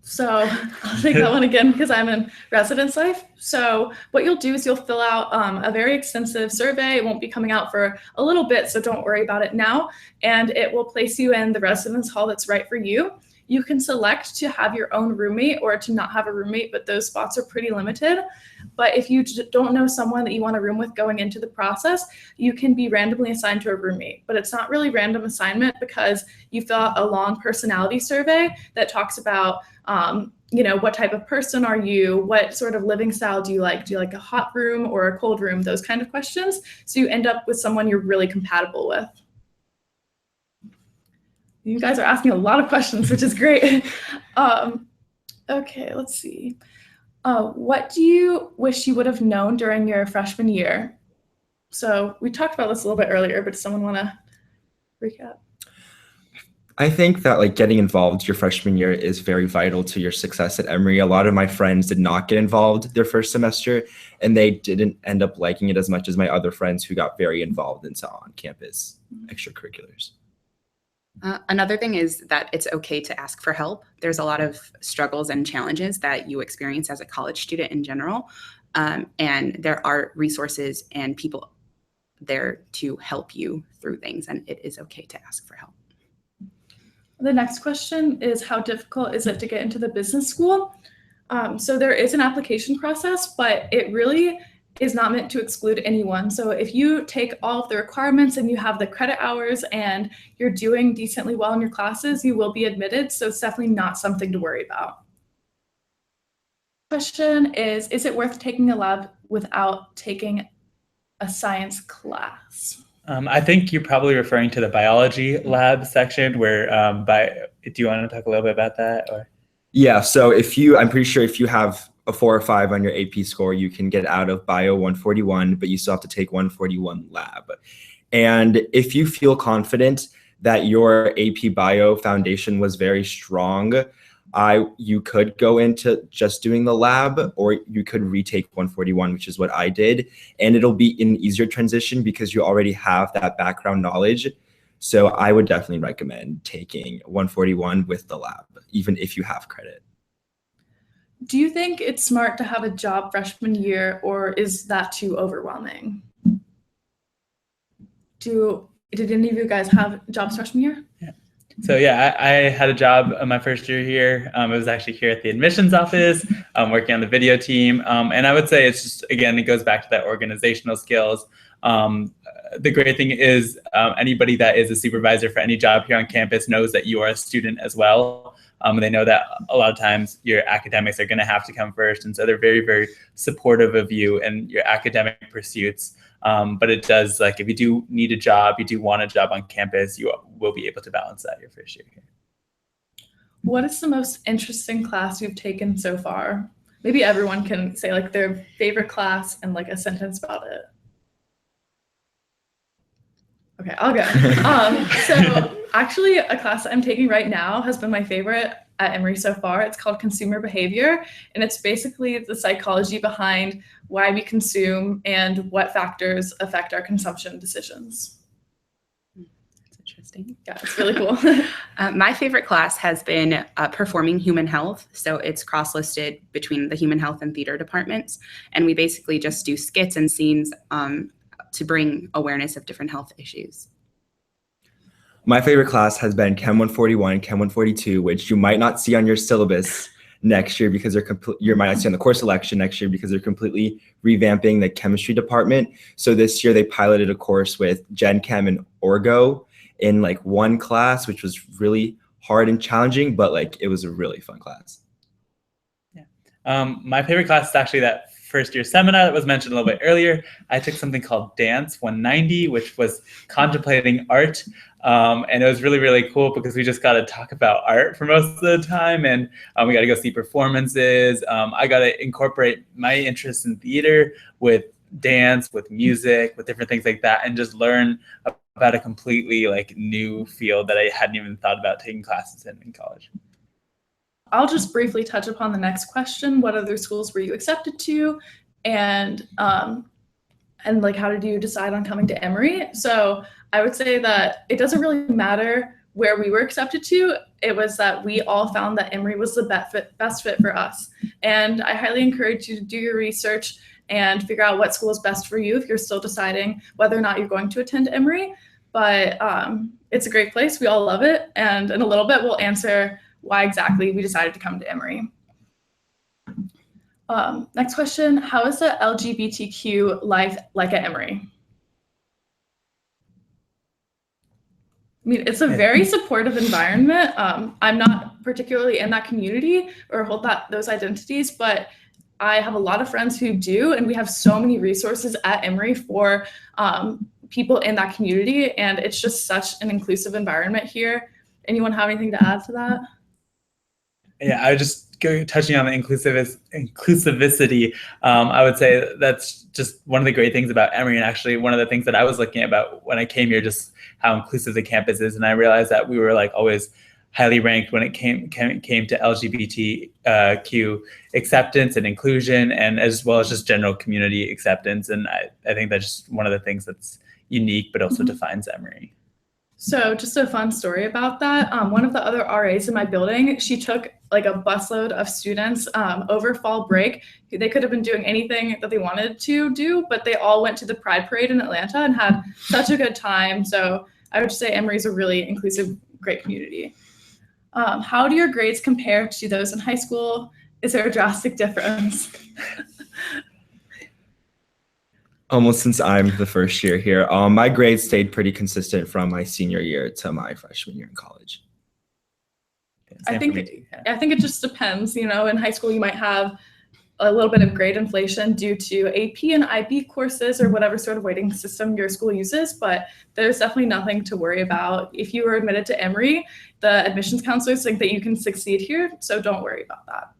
Speaker 1: So I'll take that one again because I'm in residence life. So what you'll do is you'll fill out a very extensive survey. It won't be coming out for a little bit, so don't worry about it now. And it will place you in the residence hall that's right for you. You can select to have your own roommate or to not have a roommate, but those spots are pretty limited. But if you don't know someone that you want to room with going into the process, you can be randomly assigned to a roommate. But it's not really random assignment because you fill out a long personality survey that talks about, what type of person are you? What sort of living style do you like? Do you like a hot room or a cold room? Those kind of questions. So you end up with someone you're really compatible with. You guys are asking a lot of questions, which is great. Okay, let's see. What do you wish you would have known during your freshman year? So we talked about this a little bit earlier, but does someone want to recap?
Speaker 3: I think that getting involved your freshman year is very vital to your success at Emory. A lot of my friends did not get involved their first semester, and they didn't end up liking it as much as my other friends who got very involved into on-campus extracurriculars.
Speaker 2: Another thing is that it's okay to ask for help. There's a lot of struggles and challenges that you experience as a college student in general. And there are resources and people there to help you through things. And it is okay to ask for help.
Speaker 1: The next question is, how difficult is it to get into the business school? So there is an application process, but it really is not meant to exclude anyone. So if you take all of the requirements and you have the credit hours and you're doing decently well in your classes, you will be admitted. So it's definitely not something to worry about. Question is it worth taking a lab without taking a science class?
Speaker 4: I think you're probably referring to the biology lab section where, do you want to talk a little bit about that? Or?
Speaker 3: Yeah, so I'm pretty sure if you have a 4 or 5 on your AP score, you can get out of Bio 141, but you still have to take 141 lab. And if you feel confident that your AP Bio foundation was very strong, you could go into just doing the lab, or you could retake 141, which is what I did. And it'll be an easier transition because you already have that background knowledge. So I would definitely recommend taking 141 with the lab, even if you have credit.
Speaker 1: Do you think it's smart to have a job freshman year, or is that too overwhelming? Did any of you guys have jobs freshman year?
Speaker 4: Yeah. So yeah, I had a job my first year here. It was actually here at the admissions office, working on the video team. And I would say it's just, again, it goes back to that organizational skills. The great thing is anybody that is a supervisor for any job here on campus knows that you are a student as well. They know that a lot of times your academics are going to have to come first. And so they're very, very supportive of you and your academic pursuits. But it does, like, if you do need a job, you do want a job on campus, you will be able to balance that your first year here.
Speaker 1: What is the most interesting class you've taken so far? Maybe everyone can say like their favorite class and like a sentence about it. Okay, I'll go. So actually a class that I'm taking right now has been my favorite at Emory so far. It's called Consumer Behavior, and it's basically the psychology behind why we consume and what factors affect our consumption decisions.
Speaker 2: That's interesting.
Speaker 1: Yeah, it's really cool.
Speaker 2: My favorite class has been Performing Human Health. So it's cross-listed between the Human Health and Theater departments. And we basically just do skits and scenes to bring awareness of different health issues.
Speaker 3: My favorite class has been Chem 141, Chem 142, which you might not see on your syllabus next year because you might not see on the course selection next year because they're completely revamping the chemistry department. So this year they piloted a course with Gen Chem and Orgo in like one class, which was really hard and challenging, but like it was a really fun class.
Speaker 4: Yeah. My favorite class is actually that first year seminar that was mentioned a little bit earlier. I took something called Dance 190, which was contemplating art. And it was really, really cool because we just got to talk about art for most of the time. And we got to go see performances. I got to incorporate my interest in theater with dance, with music, with different things like that, and just learn about a completely like new field that I hadn't even thought about taking classes in college.
Speaker 1: I'll just briefly touch upon the next question. What other schools were you accepted to? And like, how did you decide on coming to Emory? So I would say that it doesn't really matter where we were accepted to. It was that we all found that Emory was the best fit for us. And I highly encourage you to do your research and figure out what school is best for you if you're still deciding whether or not you're going to attend Emory. But it's a great place. We all love it. And in a little bit, we'll answer why exactly we decided to come to Emory. Next question, how is the LGBTQ life like at Emory? I mean, it's a very supportive environment. I'm not particularly in that community or hold those identities, but I have a lot of friends who do, and we have so many resources at Emory for people in that community, and it's just such an inclusive environment here. Anyone have anything to add to that?
Speaker 4: Yeah, I just touching on the inclusivity. I would say that's just one of the great things about Emory, and actually one of the things that I was looking about when I came here, just how inclusive the campus is. And I realized that we were like always highly ranked when it came to LGBTQ acceptance and inclusion, and as well as just general community acceptance. And I think that's just one of the things that's unique, but also defines Emory.
Speaker 1: So just a fun story about that. One of the other RAs in my building, she took like a busload of students over fall break. They could have been doing anything that they wanted to do, but they all went to the Pride Parade in Atlanta and had such a good time. So I would say Emory's a really inclusive, great community. How do your grades compare to those in high school? Is there a drastic difference?
Speaker 3: Almost since I'm the first year here, my grades stayed pretty consistent from my senior year to my freshman year in college.
Speaker 1: I think it just depends. You know, in high school you might have a little bit of grade inflation due to AP and IB courses or whatever sort of weighting system your school uses, but there's definitely nothing to worry about. If you were admitted to Emory, the admissions counselors think that you can succeed here, so don't worry about that.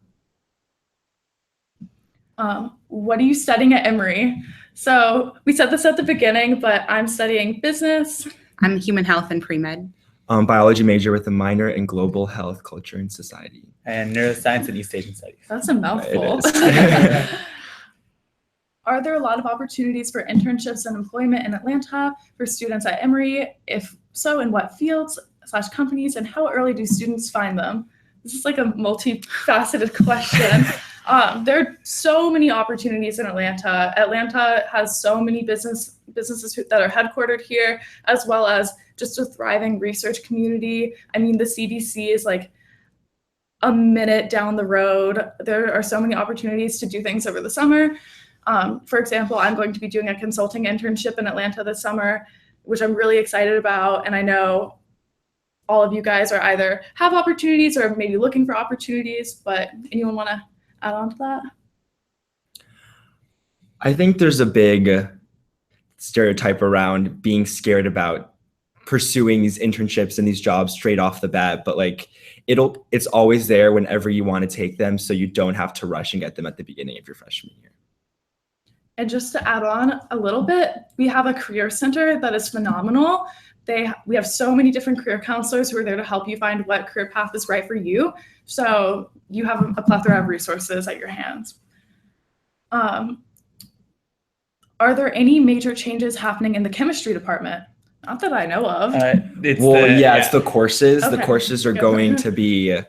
Speaker 1: What are you studying at Emory? So we said this at the beginning, but I'm studying business.
Speaker 2: I'm human health and pre-med.
Speaker 3: Biology major with a minor in global health, culture, and society.
Speaker 4: And neuroscience and East Asian studies.
Speaker 1: That's a mouthful.
Speaker 3: It is.
Speaker 1: Are there a lot of opportunities for internships and employment in Atlanta for students at Emory? If so, in what fields / companies, and how early do students find them? This is like a multifaceted question. There are so many opportunities in Atlanta. Atlanta has so many businesses that are headquartered here, as well as just a thriving research community. I mean, the CDC is like a minute down the road. There are so many opportunities to do things over the summer. For example, I'm going to be doing a consulting internship in Atlanta this summer, which I'm really excited about. And I know all of you guys are either have opportunities or maybe looking for opportunities, but anyone want to add on to that?
Speaker 3: I think there's a big stereotype around being scared about pursuing these internships and these jobs straight off the bat, but like it's always there whenever you want to take them, so you don't have to rush and get them at the beginning of your freshman year.
Speaker 1: And just to add on a little bit, we have a career center that is phenomenal. We have so many different career counselors who are there to help you find what career path is right for you. So you have a plethora of resources at your hands. Are there any major changes happening in the chemistry department? Not that I know of.
Speaker 3: It's the courses.
Speaker 1: Okay.
Speaker 3: The courses are going to be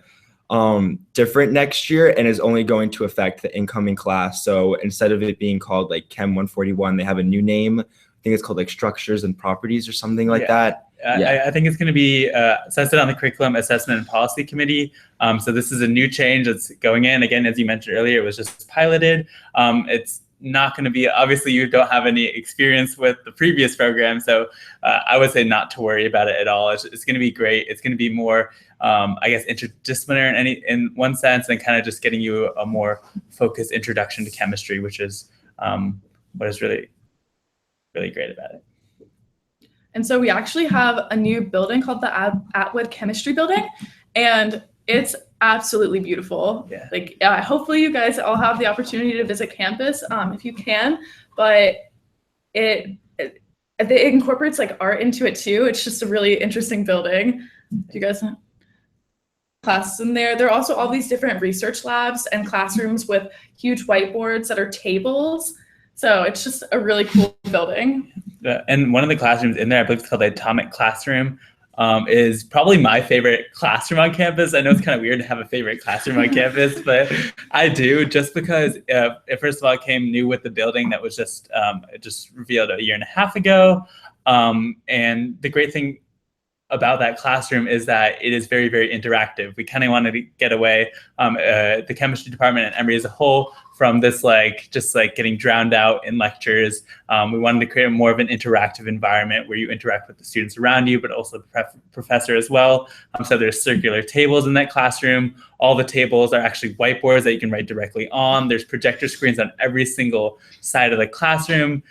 Speaker 3: different next year, and is only going to affect the incoming class. So instead of it being called like Chem 141, they have a new name. I think it's called like Structures and Properties or something like that.
Speaker 4: I think it's going to be, so I sit on the Curriculum Assessment and Policy Committee. So this is a new change that's going in. Again, as you mentioned earlier, it was just piloted. It's not going to be, obviously you don't have any experience with the previous program. So I would say not to worry about it at all. It's going to be great. It's going to be more, I guess, interdisciplinary in one sense, and kind of just getting you a more focused introduction to chemistry, which is what is really, really great about it.
Speaker 1: And so we actually have a new building called the Atwood Chemistry Building, and it's absolutely beautiful.
Speaker 4: Yeah.
Speaker 1: Like, hopefully you guys all have the opportunity to visit campus if you can, but it incorporates like art into it too. It's just a really interesting building. Do you guys have classes in there? There are also all these different research labs and classrooms with huge whiteboards that are tables. So it's just a really cool building.
Speaker 4: And one of the classrooms in there, I believe it's called the Atomic Classroom, is probably my favorite classroom on campus. I know it's kind of weird to have a favorite classroom on campus, but I do, just because first of all, I came new with the building that was just revealed a year and a half ago. And the great thing about that classroom is that it is very, very interactive. We kind of wanted to get away, the chemistry department and Emory as a whole, from this just getting drowned out in lectures. We wanted to create more of an interactive environment where you interact with the students around you, but also the professor as well. So there's circular tables in that classroom. All the tables are actually whiteboards that you can write directly on. There's projector screens on every single side of the classroom.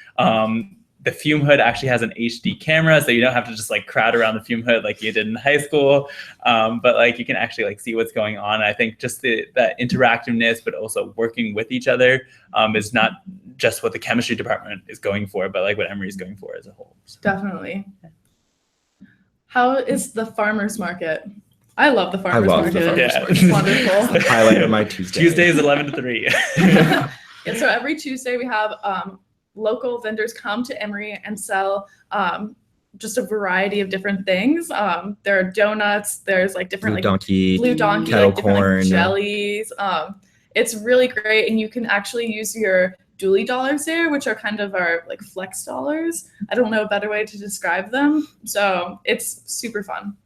Speaker 4: The fume hood actually has an HD camera, so you don't have to just crowd around the fume hood like you did in high school. But you can actually see what's going on. And I think just that interactiveness, but also working with each other, is not just what the chemistry department is going for, but what Emory is going for as a whole. So.
Speaker 1: Definitely. How is the farmers market? I love the farmers market. It's wonderful.
Speaker 3: The highlight of my Tuesday.
Speaker 4: Tuesdays 11 to 3.
Speaker 1: Yeah, so every Tuesday we have local vendors come to Emory and sell just a variety of different things. There are donuts. There's different blue donkey,
Speaker 3: kettle
Speaker 1: different
Speaker 3: corn,
Speaker 1: jellies. It's really great, and you can actually use your Dooley dollars there, which are kind of our flex dollars. I don't know a better way to describe them. So it's super fun.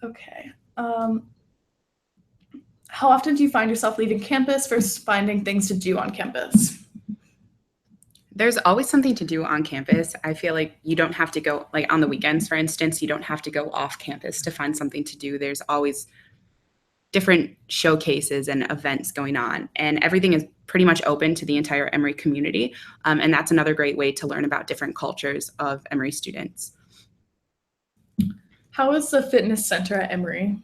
Speaker 1: Okay. How often do you find yourself leaving campus versus finding things to do on campus?
Speaker 2: There's always something to do on campus. I feel like you don't have to go, on the weekends, for instance, you don't have to go off campus to find something to do. There's always different showcases and events going on, and everything is pretty much open to the entire Emory community. And that's another great way to learn about different cultures of Emory students.
Speaker 1: How is the fitness center at Emory?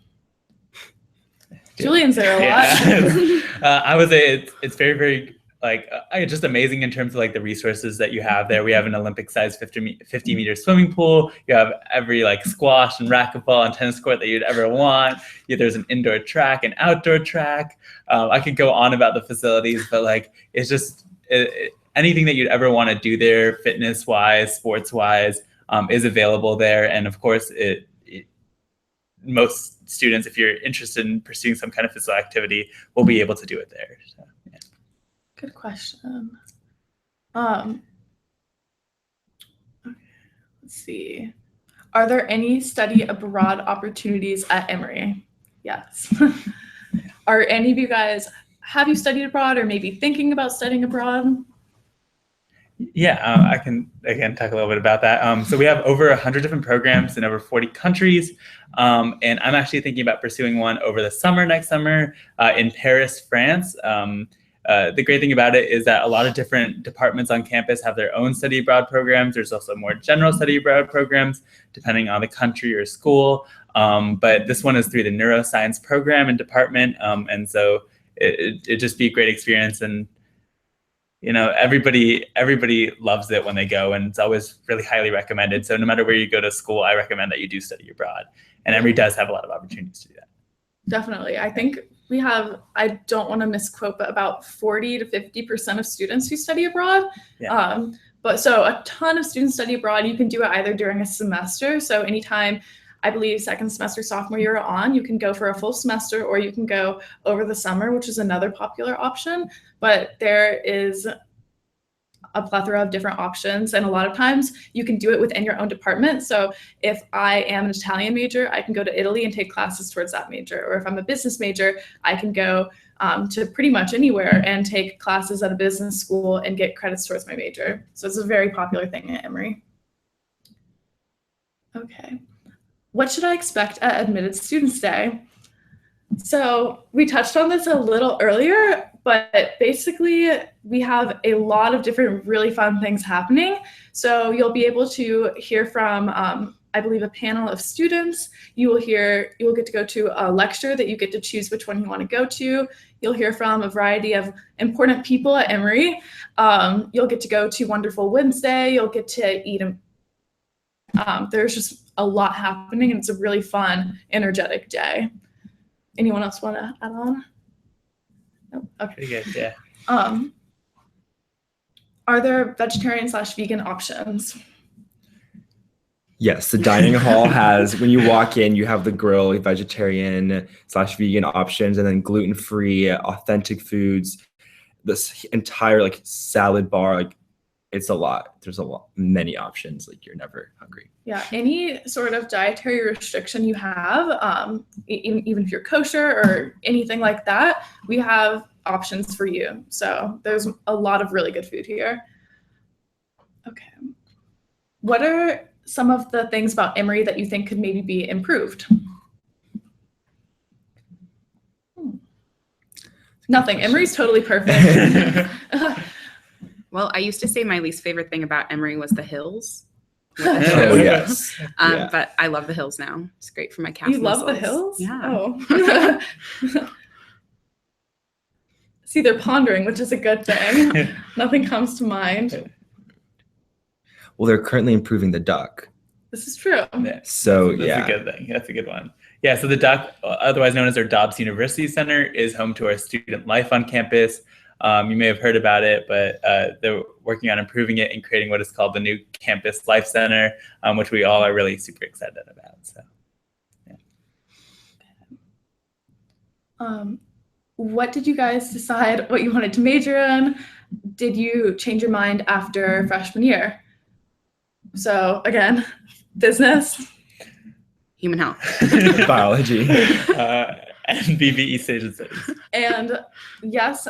Speaker 1: Julian's there a lot.
Speaker 4: I would say it's very, very just amazing in terms of like the resources that you have there. We have an Olympic-sized 50-meter swimming pool. You have every like squash and racquetball and tennis court that you'd ever want. There's an indoor track and outdoor track. I could go on about the facilities, but like it's just anything that you'd ever want to do there, fitness-wise, sports-wise, is available there. And of course, most students, if you're interested in pursuing some kind of physical activity, will be able to do it there. So, yeah.
Speaker 1: Good question. Okay, let's see. Are there any study abroad opportunities at Emory? Yes. Are any of you guys, have you studied abroad or maybe thinking about studying abroad?
Speaker 4: Yeah, I can again talk a little bit about that. So we have over 100 different programs in over 40 countries, and I'm actually thinking about pursuing one over the summer, next summer, in Paris, France. The great thing about it is that a lot of different departments on campus have their own study abroad programs. There's also more general study abroad programs, depending on the country or school. But this one is through the neuroscience program and department, and so it'd just be a great experience. And everybody loves it when they go, and it's always really highly recommended. So no matter where you go to school, I recommend that you do study abroad. And Emory does have a lot of opportunities to do that.
Speaker 1: Definitely. I think we have, I don't want to misquote, but about 40 to 50% of students who study abroad.
Speaker 4: Yeah.
Speaker 1: But so a ton of students study abroad. You can do it either during a semester. So anytime, I believe second semester, sophomore year on, you can go for a full semester, or you can go over the summer, which is another popular option. But there is a plethora of different options, and a lot of times you can do it within your own department. So if I am an Italian major, I can go to Italy and take classes towards that major. Or if I'm a business major, I can go to pretty much anywhere and take classes at a business school and get credits towards my major. So it's a very popular thing at Emory. Okay. What should I expect at Admitted Students Day? So we touched on this a little earlier, but basically we have a lot of different really fun things happening. So you'll be able to hear from, I believe, a panel of students. You will get to go to a lecture that you get to choose which one you want to go to. You'll hear from a variety of important people at Emory. You'll get to go to Wonderful Wednesday. You'll get to eat there's just a lot happening, and it's a really fun, energetic day. Anyone else want to add on? No? Okay.
Speaker 4: Pretty good, yeah.
Speaker 3: Are
Speaker 1: there vegetarian/vegan options?
Speaker 3: Yes, the dining hall has, when you walk in, you have the grill, vegetarian/vegan options, and then gluten-free, authentic foods. This entire salad bar, it's a lot. There's many options. You're never hungry.
Speaker 1: Yeah, any sort of dietary restriction you have, even if you're kosher or anything like that, we have options for you. So there's a lot of really good food here. Okay. What are some of the things about Emory that you think could maybe be improved? Nothing. Emory's totally perfect.
Speaker 2: Well, I used to say my least favorite thing about Emory was the hills.
Speaker 3: Oh, yes. Yeah.
Speaker 2: But I love the hills now. It's great for my calf muscles.
Speaker 1: You love the hills?
Speaker 2: Yeah.
Speaker 1: Oh. See, they're pondering, which is a good thing. Nothing comes to mind.
Speaker 3: Well, they're currently improving the duck.
Speaker 1: This is true.
Speaker 3: Yeah.
Speaker 4: That's a good thing. That's a good one. Yeah, so the duck, otherwise known as our Dobbs University Center, is home to our student life on campus. You may have heard about it, but they're working on improving it and creating what is called the new Campus Life Center, which we all are really super excited about. So,
Speaker 1: yeah. What did you guys decide what you wanted to major in? Did you change your mind after freshman year? So again, business,
Speaker 2: human health,
Speaker 3: biology.
Speaker 4: And BBE Station Studies.
Speaker 1: And yes,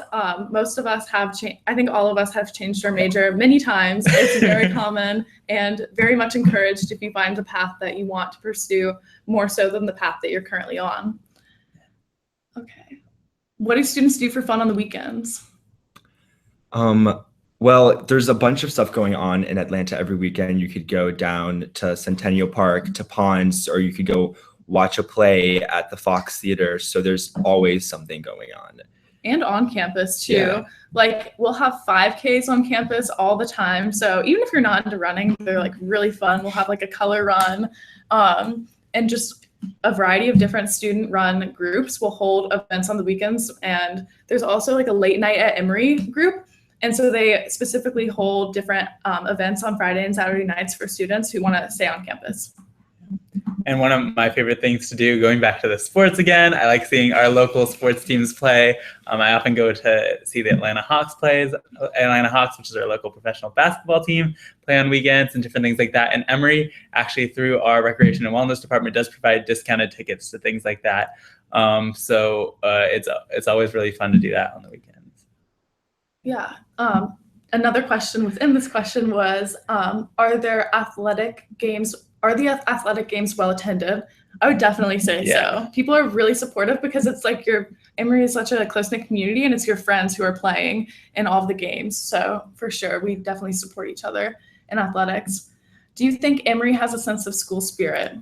Speaker 1: most of us have changed. I think all of us have changed our major many times. It's very common and very much encouraged if you find the path that you want to pursue more so than the path that you're currently on. Okay. What do students do for fun on the weekends?
Speaker 3: Well, there's a bunch of stuff going on in Atlanta every weekend. You could go down to Centennial Park, to Ponds, or you could go watch a play at the Fox Theater. So there's always something going on.
Speaker 1: And on campus too.
Speaker 3: Yeah.
Speaker 1: Like we'll have 5Ks on campus all the time. So even if you're not into running, they're like really fun. We'll have like a color run, and just a variety of different student run groups will hold events on the weekends. And there's also like a late night at Emory group. And so they specifically hold different events on Friday and Saturday nights for students who want to stay on campus.
Speaker 4: And one of my favorite things to do, going back to the sports again, I like seeing our local sports teams play. I often go to see the Atlanta Hawks, which is our local professional basketball team, play on weekends and different things like that. And Emory, actually through our recreation and wellness department, does provide discounted tickets to things like that. So it's always really fun to do that on the weekends.
Speaker 1: Yeah. Another question within this question was, are the athletic games well attended? I would definitely say so. People are really supportive because it's like Emory is such a close-knit community and it's your friends who are playing in all of the games. So for sure, we definitely support each other in athletics. Do you think Emory has a sense of school spirit?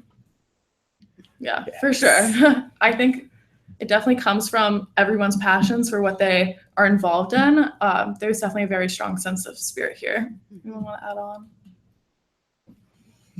Speaker 1: Yeah, yes. For sure. I think it definitely comes from everyone's passions for what they are involved in. There's definitely a very strong sense of spirit here. Anyone want to add on?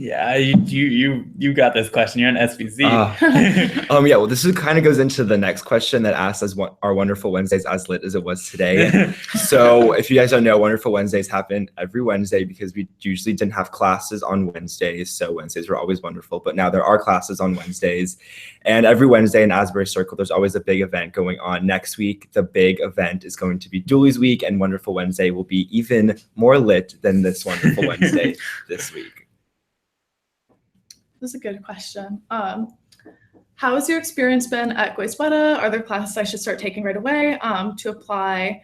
Speaker 4: Yeah, you got this question. You're an SBC.
Speaker 3: Yeah, well, this kind of goes into the next question that asks us what our Wonderful Wednesdays as lit as it was today. So if you guys don't know, Wonderful Wednesdays happen every Wednesday because we usually didn't have classes on Wednesdays. So Wednesdays were always wonderful, but now there are classes on Wednesdays. And every Wednesday in Asbury Circle, there's always a big event going on. Next week, the big event is going to be Dooley's Week, and Wonderful Wednesday will be even more lit than this Wonderful Wednesday this week.
Speaker 1: This is a good question. How has your experience been at Goizueta? Are there classes I should start taking right away to apply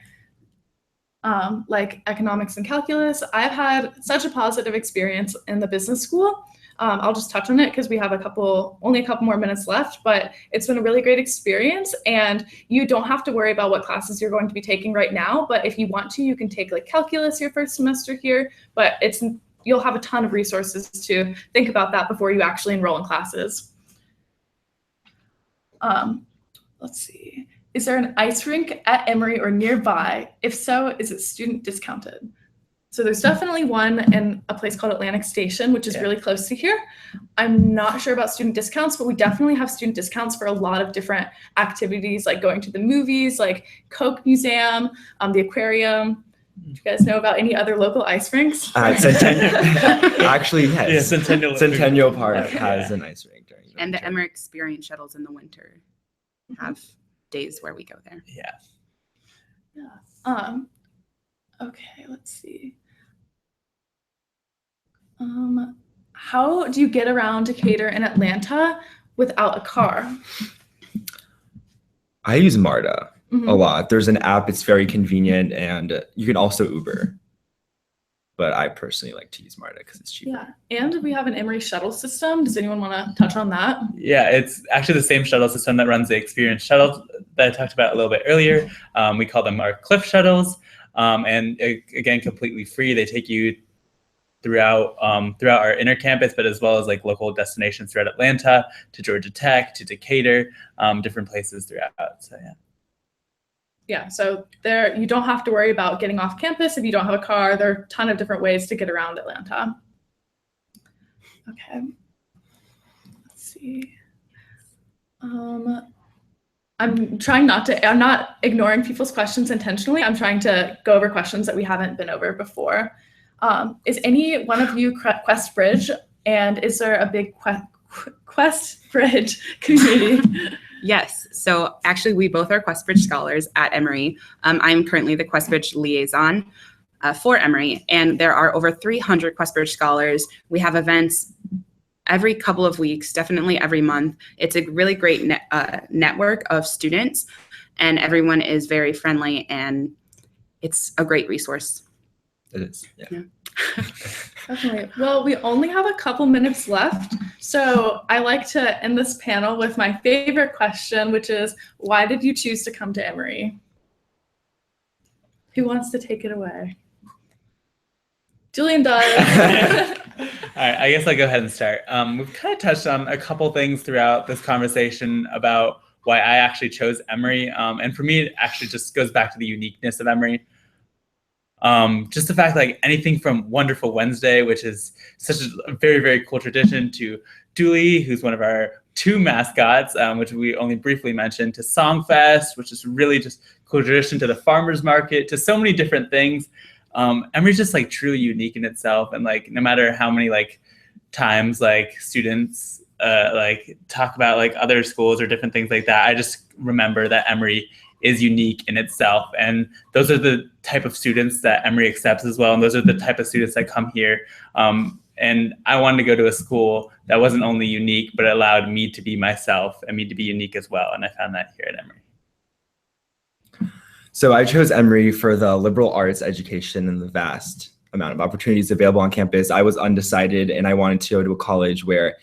Speaker 1: like economics and calculus? I've had such a positive experience in the business school. I'll just touch on it because we have only a couple more minutes left, but it's been a really great experience and you don't have to worry about what classes you're going to be taking right now. But if you want to, you can take like calculus your first semester here, but you'll have a ton of resources to think about that before you actually enroll in classes. Let's see. Is there an ice rink at Emory or nearby? If so, is it student discounted? So there's definitely one in a place called Atlantic Station, which is really close to here. I'm not sure about student discounts, but we definitely have student discounts for a lot of different activities, like going to the movies, like Coke Museum, the aquarium. Do you guys know about any other local ice rinks?
Speaker 3: Actually, yes.
Speaker 4: Yeah,
Speaker 3: Centennial Park has an ice rink during the
Speaker 2: And the
Speaker 3: winter.
Speaker 2: Emory Experience shuttles in the winter have days where we go there.
Speaker 1: Yeah. Okay, let's see. How do you get around Decatur in Atlanta without a car?
Speaker 3: I use MARTA a lot. There's an app, it's very convenient, and you can also Uber. But I personally like to use MARTA because it's cheaper.
Speaker 1: Yeah, and we have an Emory shuttle system. Does anyone want to touch on that?
Speaker 4: Yeah, it's actually the same shuttle system that runs the Experience shuttle that I talked about a little bit earlier. We call them our Cliff shuttles, and again, completely free. They take you throughout our inner campus, but as well as like local destinations throughout Atlanta, to Georgia Tech, to Decatur, different places throughout. So yeah.
Speaker 1: Yeah, so you don't have to worry about getting off campus if you don't have a car. There are a ton of different ways to get around Atlanta. Okay, let's see. I'm not ignoring people's questions intentionally. I'm trying to go over questions that we haven't been over before. Is any one of you Quest Bridge, and is there a big Quest Bridge community?
Speaker 2: Yes. So actually, we both are Questbridge scholars at Emory. I'm currently the Questbridge liaison for Emory, and there are over 300 Questbridge scholars. We have events every couple of weeks, definitely every month. It's a really great network of students, and everyone is very friendly, and it's a great resource.
Speaker 3: It is, yeah.
Speaker 1: Definitely. Well, we only have a couple minutes left, so I like to end this panel with my favorite question, which is, why did you choose to come to Emory? Who wants to take it away? Julian does.
Speaker 4: All right, I guess I'll go ahead and start. We've kind of touched on a couple things throughout this conversation about why I actually chose Emory. And for me, it actually just goes back to the uniqueness of Emory. Just the fact like anything from Wonderful Wednesday, which is such a very, very cool tradition, to Dooley, who's one of our 2 mascots, which we only briefly mentioned, to Songfest, which is really just cool tradition, to the farmers market, to so many different things. Emory's just like truly unique in itself, and like no matter how many like times like students like talk about like other schools or different things like that, I just remember that Emory is unique in itself, and those are the type of students that Emory accepts as well, and those are the type of students that come here. And I wanted to go to a school that wasn't only unique, but allowed me to be myself and me to be unique as well, and I found that here at Emory.
Speaker 3: So I chose Emory for the liberal arts education and the vast amount of opportunities available on campus. I was undecided, and I wanted to go to a college where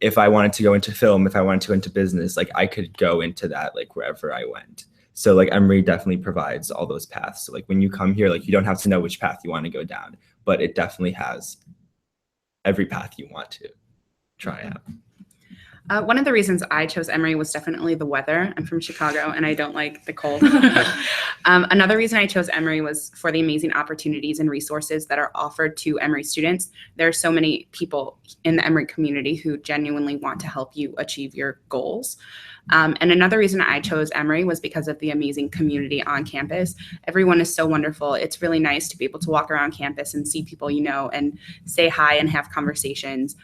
Speaker 3: if I wanted to go into film, if I wanted to go into business, like I could go into that like wherever I went. So like Emory definitely provides all those paths. So like when you come here, like you don't have to know which path you want to go down, but it definitely has every path you want to try out.
Speaker 2: One of the reasons I chose Emory was definitely the weather. I'm from Chicago and I don't like the cold. Another reason I chose Emory was for the amazing opportunities and resources that are offered to Emory students. There are so many people in the Emory community who genuinely want to help you achieve your goals. And another reason I chose Emory was because of the amazing community on campus. Everyone is so wonderful. It's really nice to be able to walk around campus and see people you know and say hi and have conversations.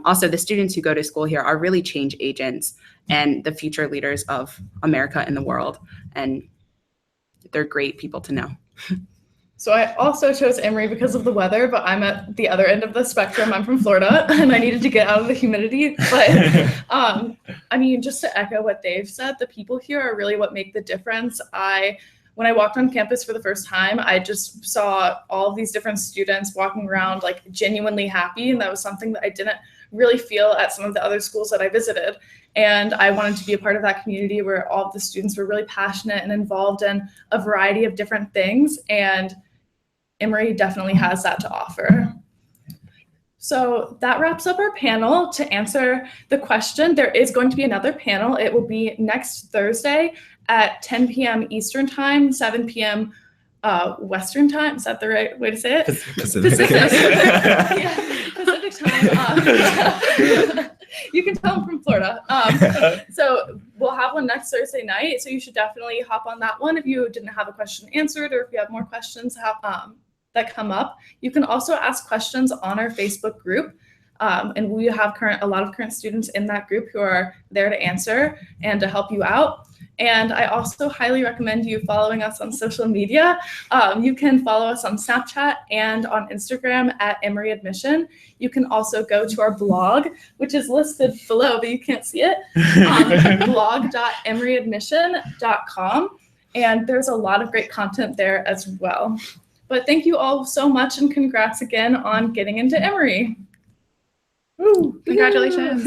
Speaker 2: Also, the students who go to school here are really change agents and the future leaders of America and the world. And they're great people to know.
Speaker 1: So I also chose Emory because of the weather, but I'm at the other end of the spectrum. I'm from Florida and I needed to get out of the humidity. But I mean, just to echo what Dave said, the people here are really what make the difference. When I walked on campus for the first time, I just saw all of these different students walking around like genuinely happy. And that was something that I didn't really feel at some of the other schools that I visited. And I wanted to be a part of that community where all of the students were really passionate and involved in a variety of different things. And Emory definitely has that to offer. So that wraps up our panel. To answer the question, there is going to be another panel. It will be next Thursday at 10 p.m. Eastern Time, 7 p.m. Western Time. Is that the right way to say it?
Speaker 3: Pacific.
Speaker 1: Yeah, Pacific Time. You can tell I'm from Florida. So we'll have one next Thursday night. So you should definitely hop on that one if you didn't have a question answered or if you have more questions that come up. You can also ask questions on our Facebook group. And we have a lot of current students in that group who are there to answer and to help you out. And I also highly recommend you following us on social media. You can follow us on Snapchat and on Instagram at Emory Admission. You can also go to our blog, which is listed below, but you can't see it, blog.emoryadmission.com. And there's a lot of great content there as well. But thank you all so much and congrats again on getting into Emory.
Speaker 2: Woo, congratulations.